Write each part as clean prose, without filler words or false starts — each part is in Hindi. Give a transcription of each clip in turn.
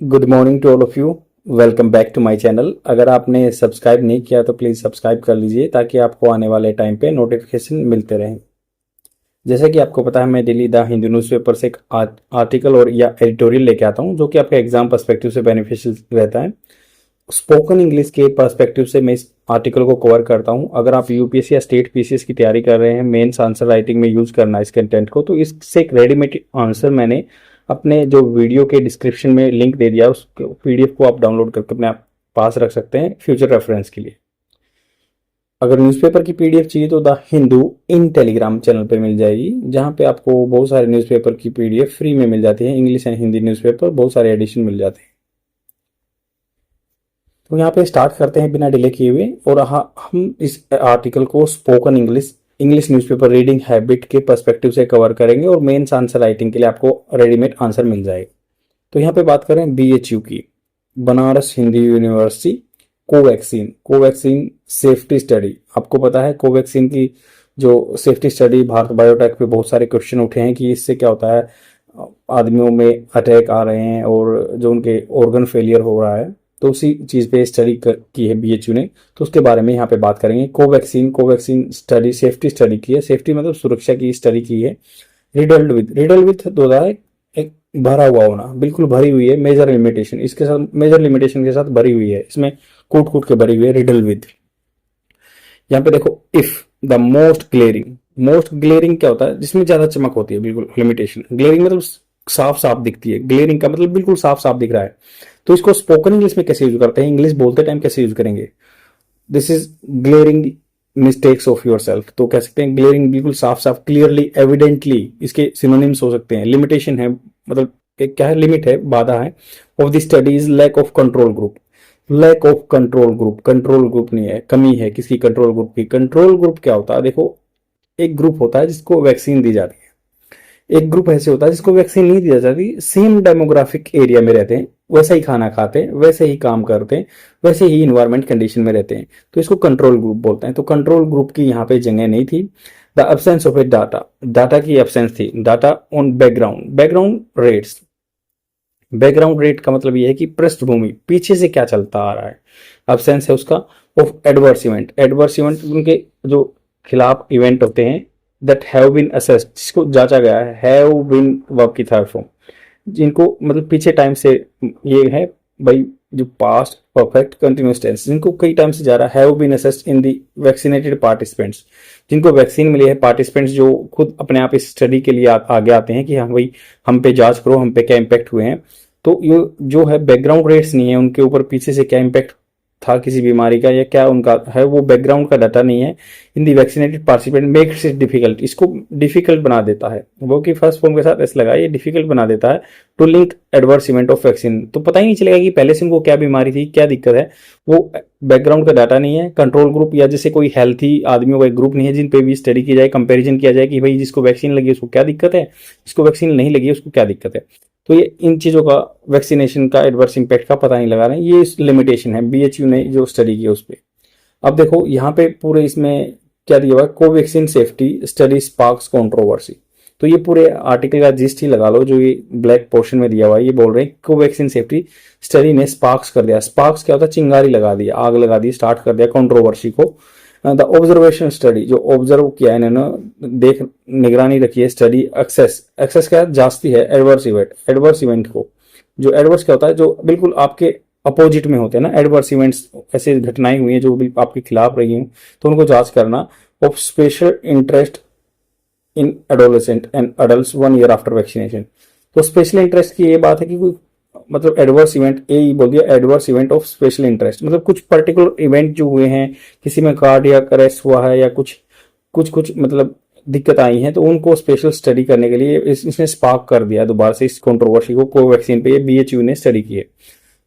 Good morning to all of you. Welcome back to my channel. अगर आपने सब्सक्राइब नहीं किया तो प्लीज़ सब्सक्राइब कर लीजिए ताकि आपको आने वाले टाइम पे नोटिफिकेशन मिलते रहें। जैसे कि आपको पता है, मैं डेली द हिंदू न्यूज़पेपर से एक आर्टिकल और या एडिटोरियल लेके आता हूं जो कि आपके एग्जाम पर्सपेक्टिव से बेनिफिशियल रहता है। स्पोकन इंग्लिश के पर्सपेक्टिव से मैं इस आर्टिकल को कवर करता हूं। अगर आप यूपीएससी या स्टेट पीसीएस की तैयारी कर रहे हैं, मेंस आंसर राइटिंग में यूज करना है इस कंटेंट को, तो इससे एक रेडीमेड आंसर मैंने अपने जो वीडियो के डिस्क्रिप्शन में लिंक दे दिया। उस पीडीएफ को आप डाउनलोड करके अपने पास रख सकते हैं फ्यूचर रेफरेंस के लिए। अगर न्यूज़पेपर की पीडीएफ चाहिए तो the Hindu in Telegram channel पे मिल जाएगी, जहां पे आपको बहुत सारे न्यूज़पेपर की पीडीएफ फ्री में मिल जाती है। इंग्लिश एंड हिंदी न्यूज़पेपर बहुत सारे एडिशन मिल जाते हैं। तो यहाँ पे स्टार्ट करते हैं बिना डिले किए हुए, और हम इस आर्टिकल को spoken English newspaper reading habit के पर्सपेक्टिव से कवर करेंगे और मेंस आंसर राइटिंग के लिए आपको रेडीमेड आंसर मिल जाएगा। तो यहाँ पे बात करें बीएचयू की, Banaras Hindi university Covaxin safety study. आपको पता है कोवैक्सीन की जो सेफ्टी स्टडी भारत बायोटेक पे बहुत सारे क्वेश्चन उठे हैं कि इससे क्या होता है, आदमियों में अटैक आ रहे हैं और जो उनके ऑर्गन फेलियर हो रहा है, तो उसी चीज़ पे स्टडी की है बीएचयू ने। तो उसके बारे में यहाँ पे बात करेंगे। कोवैक्सीन स्टडी सेफ्टी स्टडी की है। सेफ्टी मतलब सुरक्षा की स्टडी की है। रिडल्ड विथ दो एक भरा हुआ होना, बिल्कुल भरी हुई है। मेजर लिमिटेशन इसके साथ, मेजर लिमिटेशन के साथ भरी हुई है, इसमें कूट कूट के भरी हुई है रिडल विथ। यहाँ पे देखो, इफ द मोस्ट ग्लेरिंग क्या होता है, जिसमें ज्यादा चमक होती है, बिल्कुल लिमिटेशन। ग्लेरिंग मतलब साफ साफ दिखती है, ग्लेरिंग का मतलब बिल्कुल साफ साफ दिख रहा है। तो इसको स्पोकन इंग्लिश में कैसे यूज करते हैं, इंग्लिश बोलते टाइम कैसे यूज करेंगे। This is glaring mistakes of your self. तो कह सकते हैं ग्लेरिंग बिल्कुल साफ साफ, क्लियरली, एविडेंटली, इसके सिनोनिम्स हो सकते हैं। लिमिटेशन है मतलब क्या है, लिमिट है, बाधा है। Of the study is lack of control group. Control group नहीं है, कमी है किसकी, कंट्रोल ग्रुप की। कंट्रोल ग्रुप क्या होता है, देखो, एक ग्रुप होता है जिसको वैक्सीन दी जाती है, एक ग्रुप ऐसे होता है जिसको वैक्सीन नहीं दी जाती। सेम डेमोग्राफिक एरिया में रहते हैं, वैसा ही खाना खाते हैं, वैसे ही काम करते हैं, वैसे ही इन्वायरमेंट कंडीशन में रहते हैं, तो इसको कंट्रोल ग्रुप बोलते हैं। तो कंट्रोल ग्रुप की यहाँ पे जगह नहीं थी। The absence of A data की एब्सेंस थी। डाटा ऑन बैकग्राउंड रेट का मतलब ये है कि पृष्ठभूमि, पीछे से क्या चलता आ रहा है, एब्सेंस है उसका। ऑफ एडवर्स इवेंट उनके जो खिलाफ इवेंट होते हैं, दैट हैव बीन असेस्ड, जिसको जांचा गया है। हैव बीन वर्ब की थर्ड फॉर्म, जिनको मतलब पीछे टाइम से ये है भाई, जो पास्ट परफेक्ट कंटिन्यूअस टेंस, जिनको कई टाइम से जा रहा है। Have been assessed in the vaccinated participants, जिनको वैक्सीन मिली है, पार्टिसिपेंट्स जो खुद अपने आप इस स्टडी के लिए आगे आते हैं कि हाँ भाई हम पे जांच करो, हम पे क्या इम्पैक्ट हुए हैं। तो ये जो है बैकग्राउंड रेट्स नहीं है, उनके ऊपर पीछे से क्या इम्पैक्ट था किसी बीमारी का या क्या उनका है, वो बैकग्राउंड का डाटा नहीं है। In the vaccinated participant makes it difficult, इसको डिफिकल्ट बना देता है। वो की फर्स्ट फॉर्म के साथ एस लगा, ये डिफिकल्ट बना देता है to link adverse event of vaccine. तो पता ही नहीं चलेगा कि पहले से उनको क्या बीमारी थी, क्या दिक्कत है। वो बैकग्राउंड का डाटा नहीं है। कंट्रोल ग्रुप या जैसे कोई हेल्थी आदमियों का एक ग्रुप नहीं है जिन पे भी स्टडी की जाए, कंपेरिजन किया जाए कि भाई जिसको वैक्सीन लगी उसको क्या दिक्कत है, जिसको वैक्सीन नहीं लगी उसको क्या दिक्कत है। तो ये इन चीज़ों का, वैक्सीनेशन का एडवर्स इम्पैक्ट का पता नहीं लगा रहे हैं। ये लिमिटेशन है बीएचयू ने जो स्टडी की उस पर। अब देखो यहाँ पे पूरे इसमें क्या दिया हुआ है, Covaxin safety study sparks controversy. तो ये पूरे आर्टिकल का जिस्ट ही लगा लो, जो ये ब्लैक पोर्शन में दिया हुआ है। ये बोल रहे हैं कोवैक्सीन सेफ्टी स्टडी ने स्पार्क्स कर दिया। स्पार्क्स क्या होता है, चिंगारी लगा दी, आग लगा दी, स्टार्ट कर दिया कंट्रोवर्सी को। द ऑब्जर्वेशन स्टडी, जो ऑब्जर्व किया है इन्होंने, देख निगरानी रखी है। स्टडी एक्सेस क्या जास्ती है एडवर्स इवेंट को। जो एडवर्स क्या होता है, जो बिल्कुल आपके अपोजिट में होते हैं ना, एडवर्स इवेंट्स, ऐसे घटनाएं हुई हैं जो भी आपके खिलाफ रही हैं, तो उनको जांच करना। Of special interest in adolescent and adult 1 year after vaccination. तो स्पेशल इंटरेस्ट की ये बात है कि कोई मतलब एडवर्स इवेंट, ए बोल दिया, adverse event of special interest, मतलब कुछ पर्टिकुलर इवेंट जो हुए हैं, किसी में कार्डियक अरेस्ट हुआ है या कुछ मतलब दिक्कत आई है, तो उनको स्पेशल स्टडी करने के लिए इसने स्पार्क कर दिया दोबारा से इस कंट्रोवर्सी को। कोवैक्सीन पे ये बीएचयू ने स्टडी की है।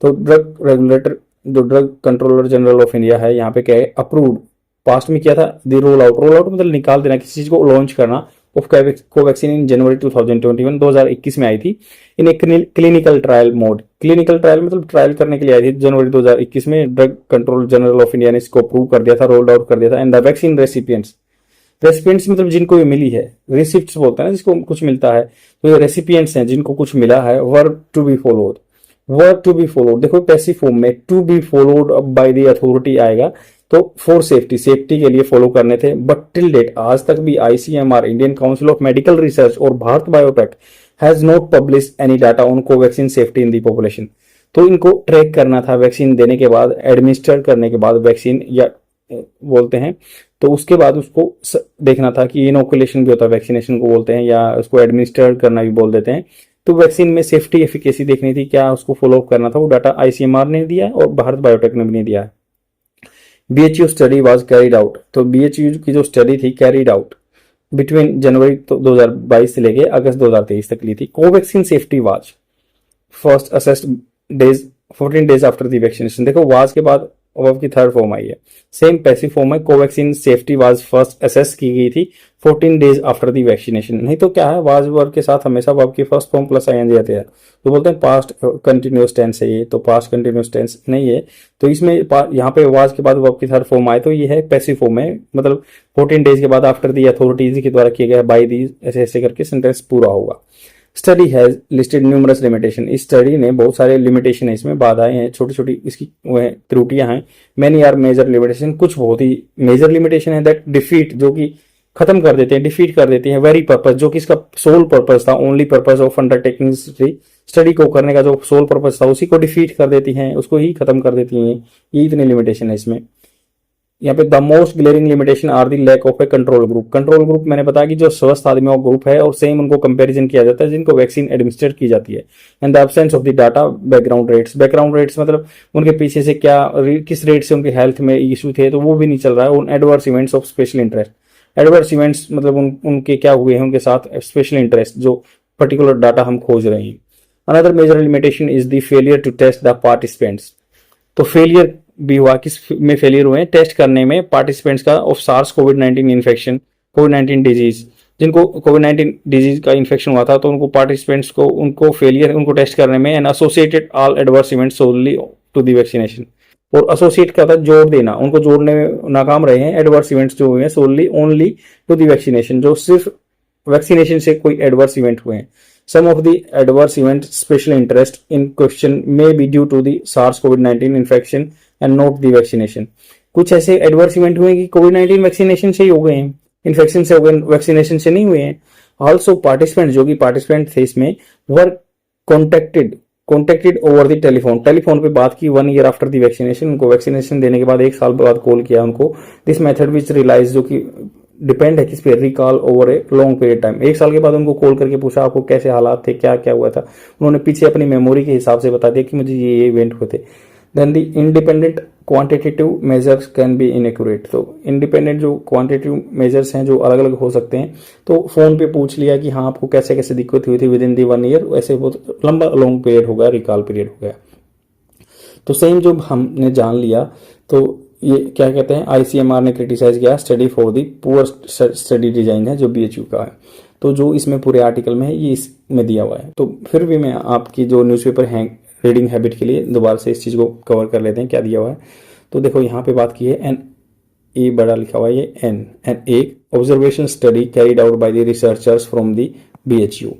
तो ड्रग रेगुलेटर, जो drug controller general of India है, यहाँ पे क्या है, अप्रूव्ड, पास्ट में किया था। द रोल आउट मतलब निकाल देना, किसी चीज को लॉन्च करना, ऑफ कोवैक्सीन इन जनवरी 2021 में आई थी। इन एक clinical trial mode, clinical trial मतलब ट्रायल करने के लिए आई थी जनवरी 2021 में। Drug control general of India ने इसको अप्रूव कर दिया था, रोल्ड आउट कर दिया था। एंड द वैक्सीन रेसिपिएंट्स मतलब जिनको ये मिली है, रिसिप्ट्स बोलते हैं ना जिसको कुछ मिलता है, तो ये रेसिपिएंट्स हैं जिनको कुछ मिला है, work to be followed, were to be followed, देखो पैसिव फॉर्म में to be followed by the authority आएगा, तो फॉर सेफ्टी, सेफ्टी के लिए फॉलो करने थे। बट टिल डेट, आज तक भी ICMR, Indian Council of Medical Research और Bharat Biotech has not publish any data on Covaxin safety in the population. तो इनको ट्रैक करना था वैक्सीन देने के बाद, एडमिनिस्टर करने के बाद वैक्सीन, या बोलते हैं, तो उसके बाद उसको देखना था कि इनोकुलेशन भी होता है, वैक्सीनेशन को बोलते हैं, या उसको एडमिनिस्टर करना भी बोल देते हैं। तो वैक्सीन में सेफ्टी एफिकेसी देखनी थी, क्या उसको फॉलो अप करना था, वो डाटा आईसीएमआर ने दिया है और भारत बायोटेक ने भी नहीं दिया है। BHU study was carried out, तो बीएचयू की जो स्टडी थी कैरिड आउट बिटवीन जनवरी 2022 से लेके अगस्त 2023 तक ली थी। Covaxin safety was first assessed days 14 days after the vaccination. देखो वाज के बाद अब की थर्ड फॉर्म आई है, सेम पैसिव फॉर्म है। Covaxin safety was first assess की गई थी 14 डेज आफ्टर दी वैक्सीनेशन। नहीं तो क्या है, वाज वर्ब के साथ हमेशा वर्ब की फर्स्ट फॉर्म प्लस आईएनजी आते हैं, तो बोलते हैं पास्ट कंटिन्यूअस टेंस है ये, तो पास्ट कंटिन्यूअस टेंस नहीं है। तो इसमें यहाँ पे वाज के बाद वर्ब की थर्ड फॉर्म आए तो ये है पैसिव फॉर्म है, मतलब 14 डेज के बाद आफ्टर दी अथॉरिटीज के द्वारा किया गया बाय दी, ऐसे ऐसे करके सेंटेंस पूरा होगा। Study has listed numerous limitation, इस स्टडी ने बहुत सारे लिमिटेशन है, इसमें बाधाएं हैं, छोटी छोटी इसकी त्रुटियां हैं। मैनी आर मेजर लिमिटेशन, कुछ बहुत ही मेजर लिमिटेशन है। दैट डिफीट, जो कि खत्म कर देते हैं, डिफीट कर देती हैं। वेरी पर्पस, जो कि इसका सोल पर्पस था, only purpose of undertaking study को करने का जो सोल पर्पस था उसी को डिफीट कर देती हैं, उसको ही खत्म कर देती हैं। ये इतनी लिमिटेशन है इसमें। यहाँ पे the most glaring limitation are the lack of a control group. Control group मैंने बताया कि जो स्वस्थ आदमियों का ग्रुप है और सेम उनको कंपैरिजन किया जाता है जिनको वैक्सीन एडमिनिस्टर की जाती है। And the absence of the data background rates, background rates मतलब उनके पीछे से क्या किस रेट से उनके हेल्थ में इशू थे, तो वो भी नहीं चल रहा है। उन adverse events of special interest, adverse events मतलब उनके क्या हुए हैं उनके साथ स्पेशल इंटरेस्ट, जो पर्टिकुलर डाटा हम खोज रहे हैं। Another major limitation is the failure to test the participants, तो फेलियर भी हुआ, किस में फेलियर हुए, टेस्ट करने में पार्टिसिपेंट्स का ऑफ सार्स कोविड-19 इन्फेक्शन, कोविड-19 डिजीज, जिनको कोविड-19 डिजीज का इन्फेक्शन हुआ था, तो उनको पार्टिसिपेंट्स को उनको फेलियर उनको टेस्ट करने में, and associated all adverse events solely to the vaccination, और एसोसिएट का था जोड़ देना, उनको जोड़ने में नाकाम रहे हैं एडवर्स इवेंट्स जो हुए हैं सोनली ओनली टू द वैक्सीनेशन, जो सिर्फ वैक्सीनेशन से कोई एडवर्स इवेंट हुए हैं। Some of the adverse event special interest in question may be due to the SARS-CoV-19 infection and not the vaccination. कुछ ऐसे एडवर्स इवेंट हुए कि कोविड-19 वैक्सीनेशन से ही हो गए हैं, इन्फेक्शन से हो गए, वैक्सीनेशन से नहीं हुए हैं। ऑल्सो पार्टिसिपेंट, जो कि पार्टिसिपेंट थे इसमें, were contacted over the telephone, telephone पे बात की 1 ईयर आफ्टर द वैक्सीनेशन, उनको वैक्सीनेशन देने के बाद 1 साल बाद कॉल किया उनको। दिस मेथड विच रिलाइज, जो कि डिपेंड है किस पे, recall over a long period time, 1 साल के बाद उनको कॉल करके पूछा आपको कैसे हालात थे, क्या क्या हुआ था, उन्होंने पीछे अपनी मेमोरी के हिसाब से बता दिया कि मुझे ये इवेंट हुए थे। Then the independent quantitative measures can be inaccurate, तो इंडिपेंडेंट जो क्वांटिटेटिव मेजर्स हैं जो अलग अलग हो सकते हैं, तो फोन पे पूछ लिया कि हाँ आपको कैसे कैसे दिक्कत हुई थी विद इन दी 1 ईयर, ऐसे बहुत लंबा लॉन्ग पीरियड हो गया, रिकॉल पीरियड हो गया। तो सेम जो हमने जान लिया, तो ये क्या कहते हैं, आईसीएमआर ने क्रिटिसाइज किया study for the poor study design है जो बीएचयू का है, तो जो इसमें पूरे आर्टिकल में है ये इसमें दिया हुआ है। तो फिर भी मैं आपकी जो न्यूज़पेपर है रीडिंग हैबिट के लिए दोबारा से इस चीज़ को कवर कर लेते हैं क्या दिया हुआ है। तो देखो यहाँ पे बात की है एन, ए बड़ा लिखा हुआ है ये एन, एंड एक observation study carried out by the researchers from the BHU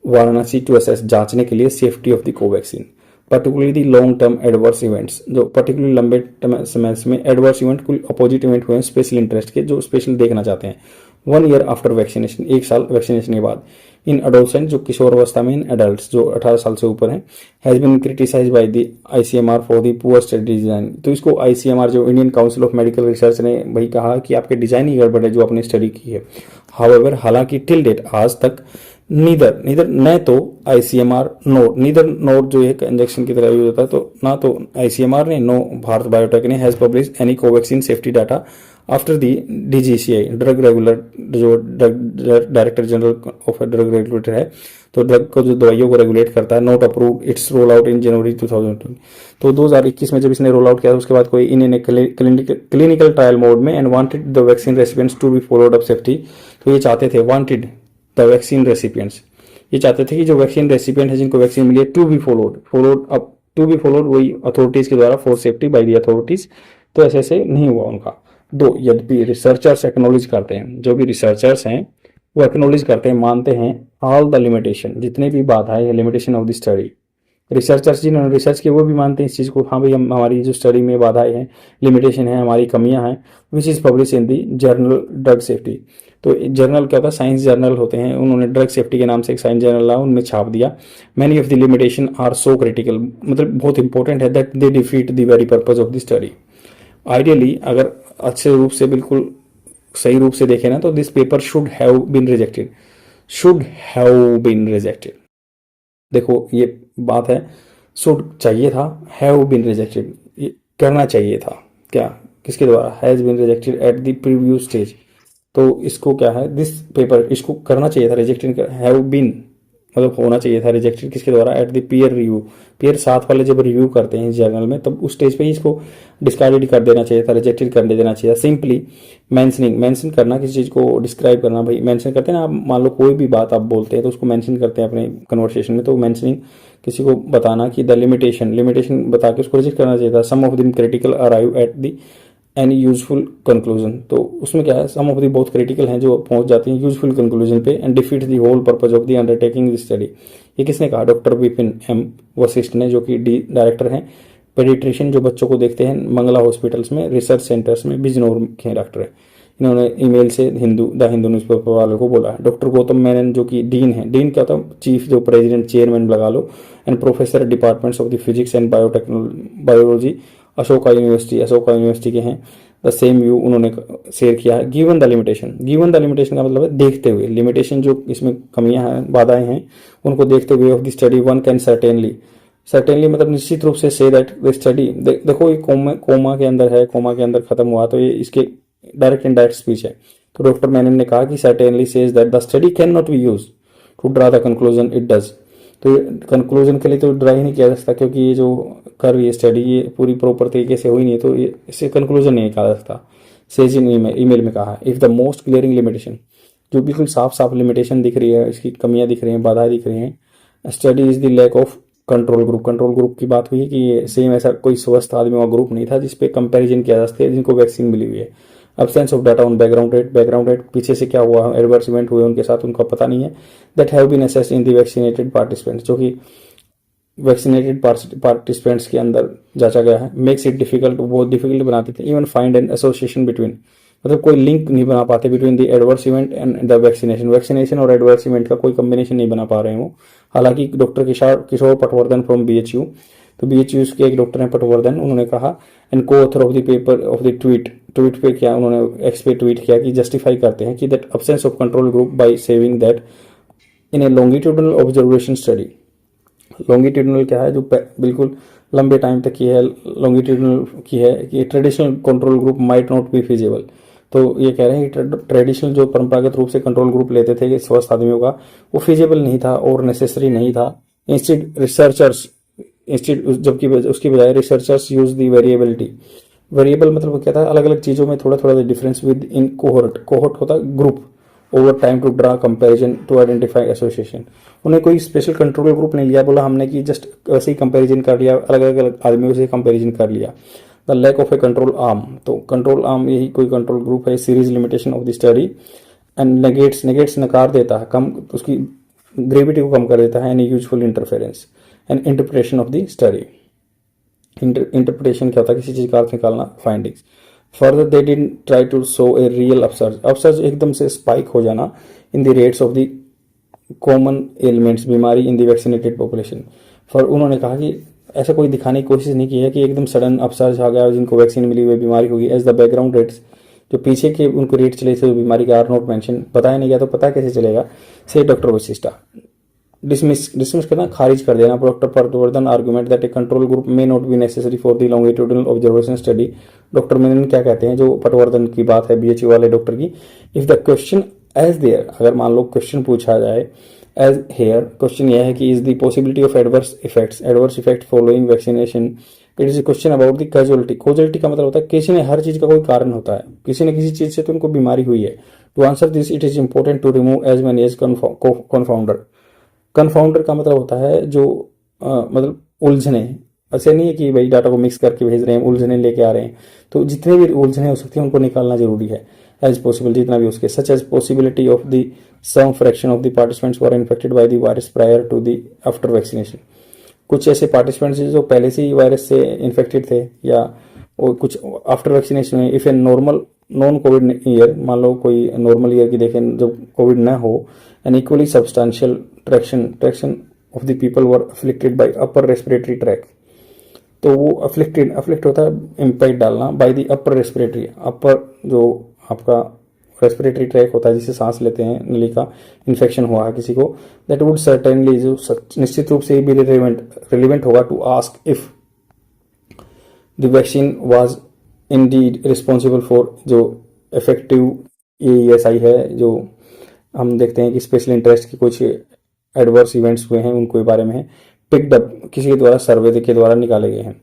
Varanasi to assess, जांचने के लिए safety of the Covaxin, particularly long term adverse events, जो पर्टिकुलरली लंबे समय में एडवर्स इवेंट कोई अपोजिट इवेंट हुए हैं स्पेशल इंटरेस्ट के, जो स्पेशल देखना चाहते हैं। 1 ईयर आफ्टर वैक्सीनेशन, 1 साल वैक्सीनेशन के बाद। इन अडोलसेंट, जो किशोर अवस्था में, इन एडल्ट जो 18 साल से ऊपर हैं, has been criticised by the ICMR for the poor study design, तो इसको आईसीएमआर जो Indian Council of Medical Research ने वही कहा कि आपके डिजाइन ही गड़बड़ है जो आपने स्टडी की है। हाउएवर, हालांकि टिल डेट आज तक नीदर न तो आईसीएमआर नीदर नोर जो एक इंजेक्शन की तरह यूज होता है, तो ना तो आईसीएमआर ने नो भारत बायोटेक ने has publish any Covaxin safety data after the DGCI, drug regular जो director general of drug regulator है, तो ड्रग को जो दवाइयों को रेगुलेट करता है, not approve its roll out in January 2020। तो 2021 में जब इसने रोल आउट किया उसके बाद कोई इन क्लिनिकल ट्रायल मोड में, and wanted the vaccine recipients to be followed up safety, तो ये चाहते थे, वांटेड द वैक्सीन रेसिपिएंट्स, ये चाहते थे कि जो वैक्सीन रेसिपिएंट है जिनको वैक्सीन मिली है टू बी फॉलोड वही अथॉरिटीज के द्वारा for safety by the authorities, तो ऐसे ऐसे नहीं हुआ उनका। दो, यद्यपि रिसर्चर्स एक्नॉलेज करते हैं, जो भी रिसर्चर्स हैं वो एक्नॉलेज करते हैं, मानते हैं ऑल द लिमिटेशन, जितने भी बाधाएं हैं limitation of the study, researchers जिन्होंने रिसर्च किया वो भी मानते हैं इस चीज़ को, हाँ भाई हम हमारी जो स्टडी में बाधाएं हैं, लिमिटेशन है, हमारी कमियां हैं, which is publish in the journal drug safety. तो जर्नल क्या होता है, साइंस जर्नल होते हैं, उन्होंने ड्रग सेफ्टी के नाम से एक साइंस जर्नल लाया, उनमें छाप दिया। Many of the limitation are so critical, मतलब बहुत इंपॉर्टेंट है, that they defeat the very purpose of the study. Ideally अगर अच्छे रूप से, बिल्कुल सही रूप से देखें ना, तो this paper should have been rejected, should have been rejected. देखो ये बात है, शुड चाहिए था, हैव बीन रिजेक्टेड ये करना चाहिए था, क्या किसके द्वारा, has been rejected at the previous stage. तो इसको क्या है, दिस पेपर, इसको करना चाहिए था रिजेक्टेड, हैव बीन मतलब होना चाहिए था रिजेक्टेड किसके द्वारा, at the peer review. Peer साथ वाले जब रिव्यू करते हैं जर्नल में, तब उस स्टेज पे ही इसको डिस्कार्डेड कर देना चाहिए था, रिजेक्टेड कर देना चाहिए। सिंपली मेंशनिंग, मेंशन करना किसी चीज़ को, डिस्क्राइब करना, भाई मेंशन करते हैं ना आप, मान लो कोई भी बात आप बोलते हैं तो उसको मेंशन करते हैं अपने कन्वर्सेशन में, तो मेंशनिंग किसी को बताना कि द लिमिटेशन, लिमिटेशन बता के उसको रिजेक्ट करना चाहिए था। Some of the critical arrive at the any useful conclusion, तो उसमें क्या है, सम ऑफ दी बहुत क्रिटिकल हैं जो पहुंच जाती हैं यूजफुल कंक्लूजन पे, and defeat the whole purpose of the undertaking this study. ये किसने कहा, डॉक्टर विपिन एम वशिष्ठ ने, जो कि डी डायरेक्टर हैं पेडिट्रिशियन, जो बच्चों को देखते हैं मंगला हॉस्पिटल्स में, रिसर्च सेंटर्स में, बिजनौर के डॉक्टर है। इन्होंने ईमेल से द हिंदू न्यूज़पेपर वालों को बोला। डॉक्टर गौतम मेनन जो कि डीन है, डीन क्या होता है, चीफ जो प्रेसिडेंट चेयरमैन लगा लो, and professor departments of the physics and biology Ashoka University के हैं, द सेम व्यू उन्होंने शेयर किया है। Given the limitation, given the limitation का मतलब है देखते हुए, लिमिटेशन जो इसमें कमियां हैं, बाधाएं हैं, उनको देखते हुए of the study one can certainly मतलब निश्चित रूप से से दैट द स्टडी, देखो ये कोमा के अंदर है, कोमा के अंदर खत्म हुआ, तो ये इसके डायरेक्ट इनडायरेक्ट स्पीच है। तो डॉक्टर मेनन ने कहा कि certainly says that the study can not be use to draw the conclusion it does. तो कंक्लूजन के लिए तो ड्रा ही नहीं किया जा सकता, क्योंकि ये जो कर रही है स्टडी ये पूरी प्रॉपर तरीके से हुई नहीं है, तो ये इससे कंक्लूजन नहीं निकाला जा सकता। सेज इन ईमेल में कहा, if the most clearing limitation, जो बिल्कुल साफ साफ लिमिटेशन दिख रही है, इसकी कमियां दिख रही हैं, बाधाएं दिख रही हैं, study is the lack of control group. Control group की बात हुई है कि ये सेम ऐसा कोई स्वस्थ आदमी का ग्रुप नहीं था जिसपे कंपैरिजन किया जा सकता है, जिनको वैक्सीन मिली हुई है। Absence of data on background rate पीछे से क्या हुआ, एडवर्स इवेंट हुए उनके साथ, उनका पता नहीं है। That have been assessed in the vaccinated participants, जो कि वैक्सीनेटेड पार्टिसिपेंट्स के अंदर जांचा गया है। मेक्स इट डिफिकल्ट, बहुत डिफिकल्ट बना देते हैं। Even find an association between, मतलब कोई लिंक नहीं बना पाते between the adverse event and the vaccination, vaccination और एडवर्स इवेंट का कोई कॉम्बिनेशन नहीं बना पा रहे हैं वो। हालांकि doctor Kishore Patwardhan from BHU, तो बीएचयू के एक डॉक्टर हैं पटवर्धन, उन्होंने कहा, and coauthor of the paper of the tweet पे क्या उन्होंने एक्स पे ट्वीट किया कि जस्टिफाई करते हैं कि that absence of control group by saving that in A longitudinal observation study. Longitudinal क्या है, जो बिल्कुल लंबे टाइम तक की है, लॉन्गिट्यूडनल की है, कि traditional control group might not be feasible. तो ये कह रहे हैं कि ट्रेडिशनल जो परंपरागत रूप से कंट्रोल ग्रुप लेते थे स्वस्थ आदमियों का, वो फिजिबल नहीं था और नेसेसरी नहीं था। जबकि उसकी बजाय researchers use the variability. Variable मतलब क्या था, अलग अलग चीजों में थोड़ा थोड़ा डिफरेंस विद इन कोहर्ट होता group over time to draw comparison to identify association. उन्हें कोई स्पेशल कंट्रोल ग्रुप नहीं लिया, बोला हमने कि जस्ट वैसे ही कंपैरिजन कर लिया, अलग अलग आदमियों से कंपैरिजन कर लिया। The lack of a control arm, तो कंट्रोल आर्म यही कोई कंट्रोल ग्रुप है। Serious limitation of the study and negates नकार देता है, कम उसकी ग्रेविटी को कम कर देता है। Any useful interference and interpretation of the study, interpretation क्या होता है, किसी चीज का अर्थ निकालना, findings. Further they didn't try to show a real upsurge एकदम से स्पाइक हो जाना in the rates of the common elements, बीमारी in the vaccinated population. For उन्होंने कहा कि ऐसा कोई दिखाने की कोशिश नहीं की है कि एकदम सडन अपसर्ज आ गया जिनको वैक्सीन मिली हुई बीमारी होगी। एज द बैकग्राउंड रेट्स, जो पीछे के उनको रेट चले थे बीमारी का आर नॉट मेंशन, बताया नहीं गया तो पता कैसे चलेगा, से डॉक्टर वशिष्ठा। डिसमिस करना, खारिज कर देना doctor Patwardhan argument that A control group may not be necessary for the longitudinal observation study. Doctor Menon क्या कहते हैं, जो पटवर्धन की बात है बीएचयू वाले डॉक्टर की, if the question as there, अगर मान लो क्वेश्चन पूछा जाए एज हेयर, क्वेश्चन यह है कि is the possibility of adverse effect following vaccination, it is question about the causality. Causality का मतलब होता है किसी ने, हर चीज का कोई कारण होता है, किसी न किसी चीज से तो उनको बीमारी हुई है। To answer this it is important to remove as many as confounder. Confounder का मतलब होता है जो मतलब उलझने, ऐसे नहीं है कि भाई डाटा को मिक्स करके भेज रहे हैं, उलझने लेके आ रहे हैं, तो जितने भी उलझने हो सकती है उनको निकालना जरूरी है एज पॉसिबल, जितना भी उसके, such as possibility of the some fraction of the participants were infected by the virus prior to the after vaccination. कुछ ऐसे पार्टिसिपेंट्स जो पहले से ही वायरस से इन्फेक्टेड थे, या और कुछ आफ्टर वैक्सीनेशन में, if a normal non Covid year, मान लो कोई नॉर्मल ईयर की देखें जब कोविड ना हो, and equally substantial traction of the people were afflicted bye upper respiratory tract. तो वो अफ्लिक्ट होता है इम्पैक्ट डालना बाय द अपर रेस्पिरेटरी, अपर जो आपका रेस्पिरेटरी ट्रैक होता है जिससे सांस लेते हैं, नली का इन्फेक्शन हुआ है किसी को, दैट वुड सर्टेनली, जो निश्चित रूप से ही भी रिलेवेंट होगा to ask if the vaccine was indeed responsible for, जो इफेक्टिव ESI है, जो हम देखते हैं कि स्पेशल इंटरेस्ट के कुछ एडवर्स इवेंट्स हुए हैं उनको बारे में पिक्ड अप किसी के द्वारा सर्वे के द्वारा निकाले गए हैं।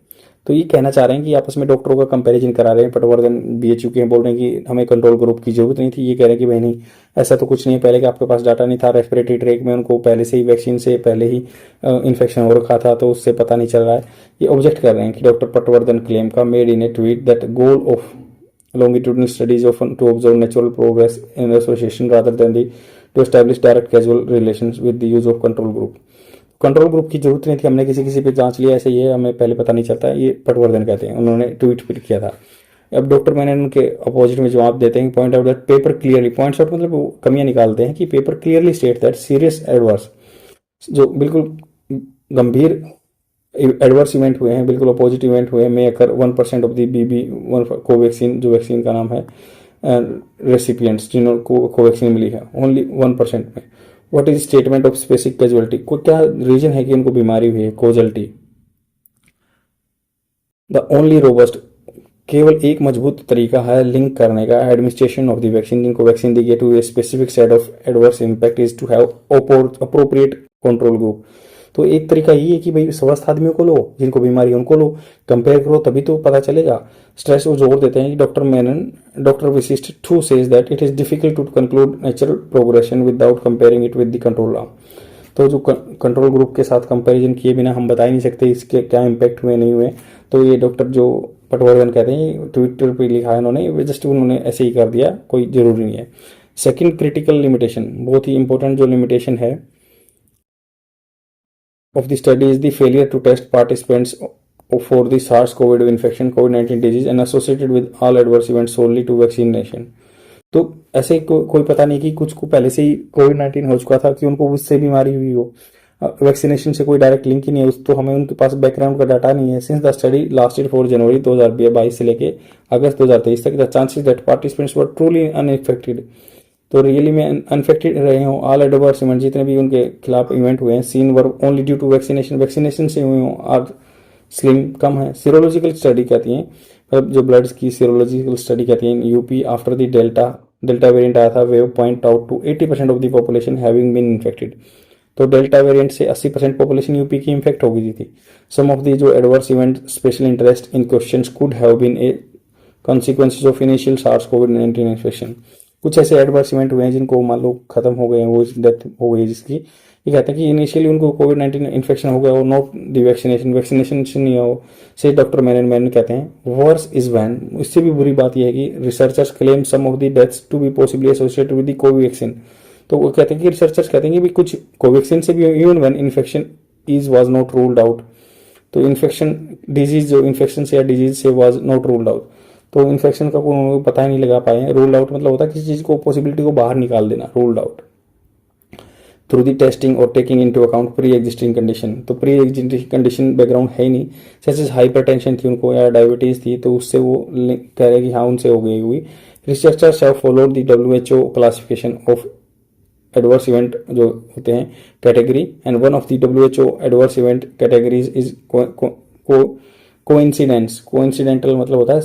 तो ये कहना चाह रहे हैं कि आपस में डॉक्टरों का कंपैरिजन करा रहे हैं, पटवर्धन BHU के बोल रहे हैं कि हमें कंट्रोल ग्रुप की जरूरत नहीं थी, ये कह रहे हैं कि भाई नहीं, ऐसा तो कुछ नहीं है, पहले के आपके पास डाटा नहीं था, रेस्पिरेटरी ट्रैक में उनको पहले से ही वैक्सीन से पहले ही इन्फेक्शन हो रखा था, तो उससे पता नहीं चल रहा है। ये ऑब्जेक्ट कर रहे हैं कि डॉक्टर पटवर्धन क्लेम का made in A tweet that goal of longitudinal studies often to observe natural progress in association rather than to establish direct causal relations with the use of control group। Control group की जरूरत नहीं थी, हमने किसी पे जांच लिया ऐसे ही है, हमें पहले पता नहीं चलता, ये पटवर्धन कहते हैं, उन्होंने ट्वीट पर किया था। अब डॉक्टर मैनन उनके अपोजिट में जवाब देते हैं, point out that paper clearly, points out मतलब वो कमियां निकालते हैं कि paper clearly state that serious adverse, जो बिल्कुल गंभीर एडवर्स इवेंट हुए हैं, बिल्कुल अपोजिट इवेंट हुए हैं, में अकर 1% ऑफ दी BB कोवैक्सीन, जो वैक्सीन का नाम है, रेसिपिएंट्स जिन्होंने कोवैक्सीन मिली है, ओनली 1% में। What is statement of specific casualty, को क्या रीजन है कि उनको बीमारी हुई है, कोजलिटी। द ओनली रोबस्ट, केवल एक मजबूत तरीका है लिंक करने का एडमिनिस्ट्रेशन ऑफ द वैक्सीन, जिनको वैक्सीन दी गई, to a specific set of adverse impact is to have appropriate control group. तो एक तरीका ये है कि भाई स्वस्थ आदमियों को लो, जिनको बीमारी है उनको लो, कंपेयर करो तभी तो पता चलेगा। स्ट्रेस वो जोर देते हैं कि doctor Menon, doctor Vashishtha says that it is difficult to conclude natural progression without comparing it with the control arm. तो जो कंट्रोल ग्रुप के साथ कंपैरिजन किए बिना हम बता ही नहीं सकते इसके क्या इम्पैक्ट हुए नहीं हुए। तो ये डॉक्टर जो पटवर्धन कहते हैं, ट्विटर पर लिखा है उन्होंने, जस्ट उन्होंने ऐसे ही कर दिया, कोई जरूरी नहीं है। सेकेंड क्रिटिकल लिमिटेशन, बहुत ही इंपॉर्टेंट जो लिमिटेशन है of the study is the failure to test participants for the SARS-CoV infection, COVID-19 disease and associated with all adverse events solely to vaccination। तो ऐसे कोई पता नहीं कि कुछ को पहले से ही COVID-19 हो चुका था कि उनको उससे बीमारी हुई हो, वैक्सीनेशन से कोई डायरेक्ट लिंक ही नहीं है, तो हमें उनके पास बैकग्राउंड का डाटा नहीं है। सिंस द स्टडी लास्टेड 4 जनवरी 2022 से लेके अगस्त 2023 तक, the chances that participants were truly unaffected, तो रियली में अनफेक्टेड रहे हों, ऑल एडवर्स इवेंट जितने भी उनके खिलाफ इवेंट हुए हैं, seen were only due to vaccination से हुए हों, और स्लिम कम है। सीरोलॉजिकल स्टडी कहती हैं, मतलब जो ब्लड की सीरोलॉजिकल स्टडी कहती हैं, UP after the delta variant आया था, wave point out to 80% of the population having been infected. तो डेल्टा वेरिएंट से 80% पॉपुलेशन यूपी की इन्फेक्ट हो गई थी। सम ऑफ द जो adverse event special interest in questions could have been a consequences of initial SARS-CoV-19 infection. कुछ ऐसे एडवर्स इवेंट हुए हैं जिनको मान लो खत्म हो गए हैं, वो डेथ हो गई जिसकी, ये कहते हैं कि इनिशियली उनको COVID-19 इन्फेक्शन हो गया हो, नॉट द वैक्सीनेशन से नहीं हो, से डॉक्टर मैनन कहते हैं। वर्स इज वैन, इससे भी बुरी बात यह है कि researchers claim some of the deaths to be possibly associated with the Covaxin. तो वो कहते हैं कि रिसर्चर्स कहते हैं कि कुछ कोवैक्सीन से भी even when infection is was not ruled out, तो इन्फेक्शन डिजीज जो इन्फेक्शन से या डिजीज से वाज नॉट रूल्ड आउट, तो इन्फेक्शन का कोई पता ही नहीं लगा पाए। रूल्ड आउट मतलब होता है किसी चीज को, पॉसिबिलिटी को बाहर निकाल देना, ruled out through the testing और taking into account pre existing condition. तो प्री एग्जिस्टिंग कंडीशन बैकग्राउंड है ही नहीं, जैसे हाइपरटेंशन थी उनको या डायबिटीज थी, तो उससे वो कह रहे कि हाँ उनसे हो गई हुई। Researchers have followed the WHO classification of adverse event जो होते हैं category, and one of the WHO adverse event categories is coincidental मतलब होता है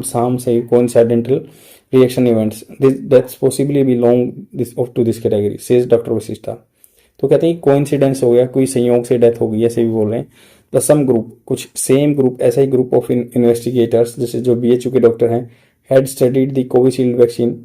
साम से coincidental reaction events, that's possibly belong to this category, says doctor Vashishtha. तो कहते हैं कोइंसिडेंस हो गया, कोई संयोग से डेथ हो गई, ऐसे भी बोल रहे हैं। द सम ग्रुप, कुछ सेम ग्रुप, ऐसा ही ग्रुप ऑफ इन्वेस्टिगेटर्स जैसे जो BHU के डॉक्टर हैं, had studied the Covishield vaccine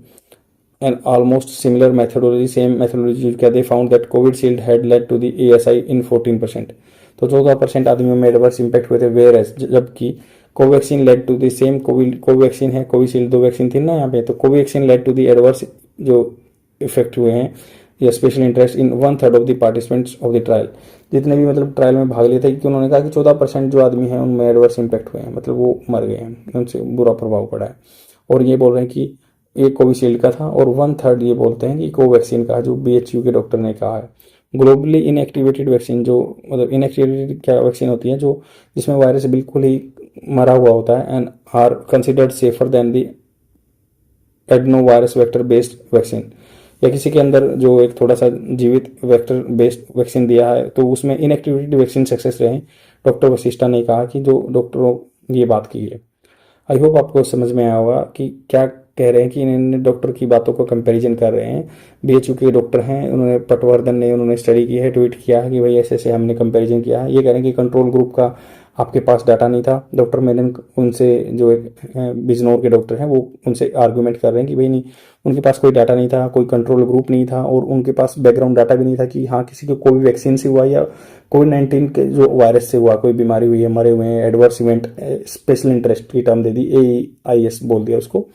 and almost similar methodology, same methodology, they found that Covishield had led to the ASI in 14%। तो 14% आदमियों में एडवर्स इम्पैक्ट हुए थे, वेयर एज जबकि Covaxin led to the same, Covaxin है, कोविशील्ड 2 वैक्सीन थी ना यहाँ पे, तो Covaxin led to the adverse जो इफेक्ट हुए हैं या special interest in 1/3 of the participants of the trial. जितने भी मतलब ट्रायल में भाग लिए थे, कि उन्होंने कहा कि 14% जो आदमी हैं उनमें एडवर्स इम्पैक्ट हुए हैं, मतलब वो मर गए हैं, उनसे बुरा प्रभाव पड़ा है। और ये बोल रहे हैं कि ये कोविशील्ड का था, और 1/3 ये बोलते हैं कि कोवैक्सीन का, जो BHU के डॉक्टर ने कहा है। ग्लोबली इनएक्टिवेटेड वैक्सीन, जो मतलब इनएक्टिवेटेड क्या वैक्सीन होती है, जो जिसमें वायरस बिल्कुल ही मरा हुआ होता है, and are considered safer than the adeno virus vector based vaccine, या किसी के अंदर जो एक थोड़ा सा जीवित वेक्टर बेस्ड वैक्सीन दिया है तो उसमें इनएक्टिवेटेड वैक्सीन सक्सेस रहे। डॉक्टर वशिष्ठा ने कहा कि जो डॉक्टरों ये बात की है। आई होप आपको समझ में आया होगा कि क्या कह रहे हैं, कि इन्होंने डॉक्टर की बातों को कंपैरिजन कर रहे हैं। BHU के डॉक्टर हैं, उन्होंने पटवर्धन ने उन्होंने स्टडी की है, ट्वीट किया है कि भाई ऐसे ऐसे हमने कंपैरिजन किया है। ये कह रहे हैं कि कंट्रोल ग्रुप का आपके पास डाटा नहीं था। डॉक्टर मेनन उनसे, जो एक बिजनौर के डॉक्टर हैं, वो उनसे आर्गूमेंट कर रहे हैं कि भाई नहीं, उनके पास कोई डाटा नहीं था, कोई कंट्रोल ग्रुप नहीं था, और उनके पास बैकग्राउंड डाटा भी नहीं था कि हाँ किसी को कोई वैक्सीन से हुआ या कोविड-19 के जो वायरस से हुआ, कोई बीमारी हुई है, मरे हुए हैं, एडवर्स इवेंट, स्पेशल इंटरेस्ट की टर्म दे दी, AEIS बोल दिया उसको।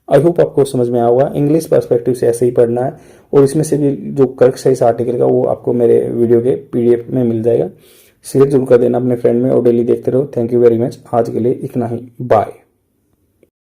आई होप आपको समझ में आया होगा। इंग्लिश पर्सपेक्टिव से ऐसे ही पढ़ना है, और इसमें से भी जो करेक्ट है इस आर्टिकल का, वो आपको मेरे वीडियो के PDF में मिल जाएगा। शेयर जरूर कर देना अपने फ्रेंड में, और डेली देखते रहो। Thank you very much. आज के लिए इतना ही, बाय।